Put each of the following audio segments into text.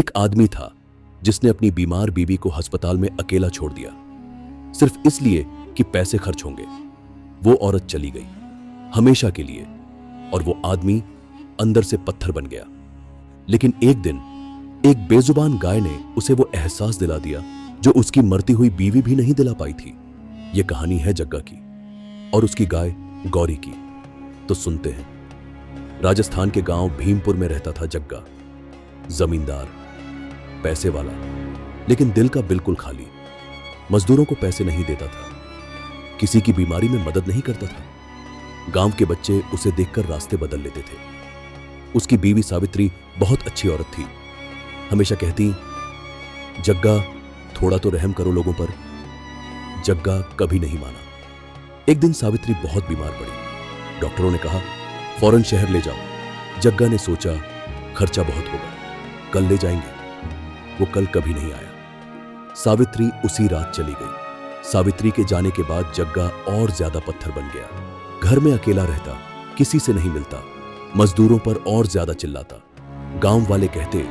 एक आदमी था जिसने अपनी बीमार बीवी को अस्पताल में अकेला छोड़ दिया, सिर्फ इसलिए कि पैसे खर्च होंगे। वो औरत चली गई हमेशा के लिए और वो आदमी अंदर से पत्थर बन गया। लेकिन एक दिन एक बेजुबान गाय ने उसे वो एहसास दिला दिया जो उसकी मरती हुई बीवी भी नहीं दिला पाई थी। ये कहानी है जग्गा की और उसकी गाय गौरी की। तो सुनते हैं। राजस्थान के गांव भीमपुर में रहता था जग्गा। जमींदार, पैसे वाला, लेकिन दिल का बिल्कुल खाली। मजदूरों को पैसे नहीं देता था, किसी की बीमारी में मदद नहीं करता था। गांव के बच्चे उसे देखकर रास्ते बदल लेते थे। उसकी बीवी सावित्री बहुत अच्छी औरत थी। हमेशा कहती, जग्गा थोड़ा तो रहम करो लोगों पर। जग्गा कभी नहीं माना। एक दिन सावित्री बहुत बीमार पड़ी। डॉक्टरों ने कहा फौरन शहर ले जाओ। जग्गा ने सोचा खर्चा बहुत होगा, कल ले जाएंगे। वो कल कभी नहीं आया। सावित्री उसी रात चली गई। सावित्री के जाने के बाद जग्गा और ज्यादा पत्थर बन गया। घर में अकेला रहता, किसी से नहीं मिलता, मजदूरों पर और ज्यादा चिल्लाता। गांव वाले कहते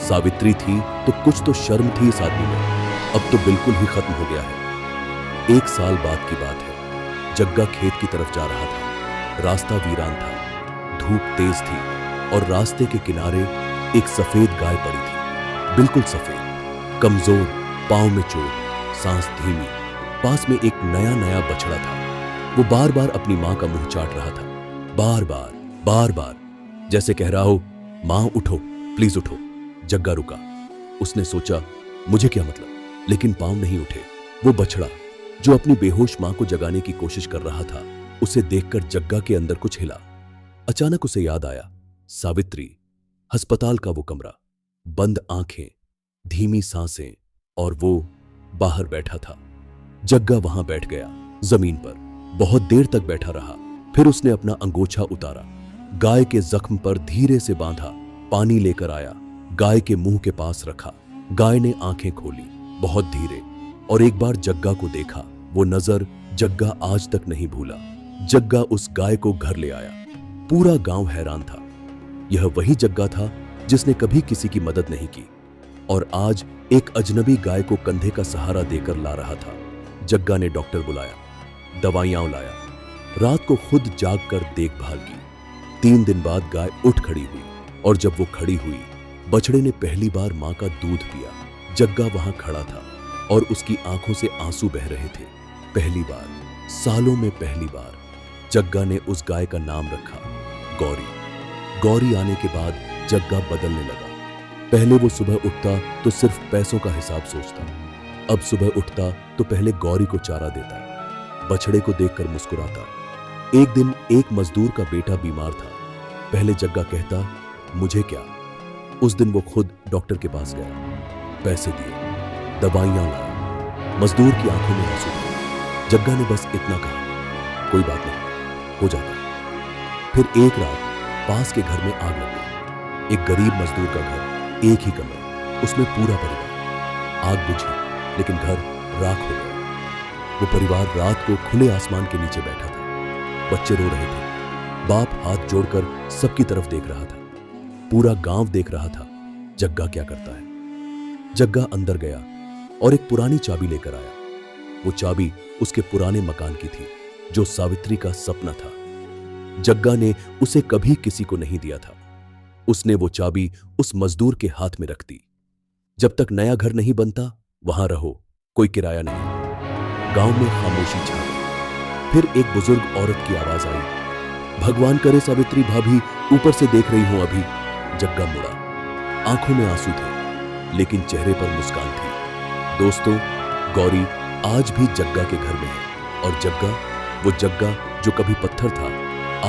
सावित्री थी तो कुछ तो शर्म थी इस आदमी में, अब तो बिल्कुल ही खत्म हो गया है। 1 साल बाद की बात है। जग्गा खेत की तरफ जा रहा था। रास्ता वीरान था, धूप तेज थी और रास्ते के किनारे एक सफेद गाय पड़ी थी, बिल्कुल सफेद, कमजोर, पांव में चोट, सांस धीमी। पास में एक नया नया बछड़ा था। वो बार बार अपनी मां का मुंह चाट रहा था, बार बार, जैसे कह रहा हो मां उठो, प्लीज उठो। जग्गा रुका। उसने सोचा मुझे क्या मतलब, लेकिन पांव नहीं उठे। वो बछड़ा जो अपनी बेहोश मां को जगाने की कोशिश कर रहा था, उसे देखकर जग्गा के अंदर कुछ हिला। अचानक उसे याद आया सावित्री, अस्पताल का वो कमरा, बंद आंखें, धीमी सांसें, और वो बाहर बैठा था। जग्गा वहां बैठ गया, जमीन पर, बहुत देर तक बैठा रहा। फिर उसने अपना अंगोछा उतारा, गाय के जख्म पर धीरे से बांधा, पानी लेकर आया, गाय के मुंह के पास रखा। गाय ने आंखें खोली, बहुत धीरे, और एक बार जग्गा को देखा। वो नजर जग्गा आज तक नहीं भूला। जग्गा उस गाय को घर ले आया। पूरा गांव हैरान था। यह वही जग्गा था जिसने कभी किसी की मदद नहीं की और आज एक अजनबी गाय को कंधे का सहारा देकर ला रहा था। जग्गा ने डॉक्टर बुलाया, दवाइयां लाया, रात को खुद जागकर देखभाल की। 3 दिन बाद गाय उठ खड़ी हुई और जब वो खड़ी हुई, बछड़े ने पहली बार मां का दूध पिया। जग्गा वहां खड़ा था और उसकी आंखों से आंसू बह रहे थे। पहली बार, सालों में पहली बार, जग्गा ने उस गाय का नाम रखा गौरी। गौरी आने के बाद जग्गा बदलने लगा। पहले वो सुबह उठता तो सिर्फ पैसों का हिसाब सोचता, अब सुबह उठता तो पहले गौरी को चारा देता, बछड़े को देखकर मुस्कुराता। एक दिन एक मजदूर का बेटा बीमार था। पहले जग्गा कहता मुझे क्या। उस दिन वो खुद डॉक्टर के पास गया, पैसे दिए, दवाइयां लाया। मजदूर की आंखों में आंसू थे। जग्गा ने बस इतना कहा, कोई बात नहीं, हो जाता। फिर एक रात पास के घर में आग लग गई। एक गरीब मजदूर का घर, एक ही कमरा, उसमें पूरा परिवार। आग बुझी लेकिन घर राख हो गया। वो परिवार रात को खुले आसमान के नीचे बैठा था। बच्चे रो रहे थे। बाप हाथ जोड़कर सबकी तरफ देख रहा था। पूरा गांव देख रहा था जग्गा क्या करता है। जग्गा अंदर गया और एक पुरानी चाबी लेकर आया। वो चाबी उसके पुराने मकान की थी जो सावित्री का सपना था। जग्गा ने उसे कभी किसी को नहीं दिया था। उसने वो चाबी उस मजदूर के हाथ में रख दी। जब तक नया घर नहीं बनता वहां रहो, कोई किराया नहीं। गांव में खामोशी छा गई। फिर एक बुजुर्ग औरत की आवाज आई, भगवान करे सावित्री भाभी ऊपर से देख रही हूं अभी। जग्गा मुड़ा। आंखों में आंसू थे लेकिन चेहरे पर मुस्कान थी। दोस्तों, गौरी आज भी जग्गा के घर में है और जग्गा, वो जग्गा जो कभी पत्थर था,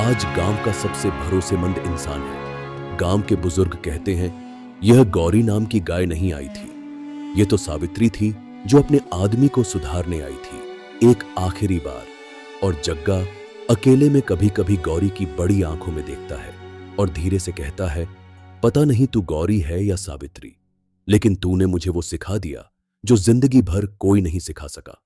आज गांव का सबसे भरोसेमंद इंसान है। गांव के बुजुर्ग कहते हैं यह गौरी नाम की गाय नहीं आई थी, यह तो सावित्री थी जो अपने आदमी को सुधारने आई थी एक आखिरी बार। और जग्गा अकेले में कभी कभी गौरी की बड़ी आंखों में देखता है और धीरे से कहता है, पता नहीं तू गौरी है या सावित्री, लेकिन तूने मुझे वो सिखा दिया जो जिंदगी भर कोई नहीं सिखा सका।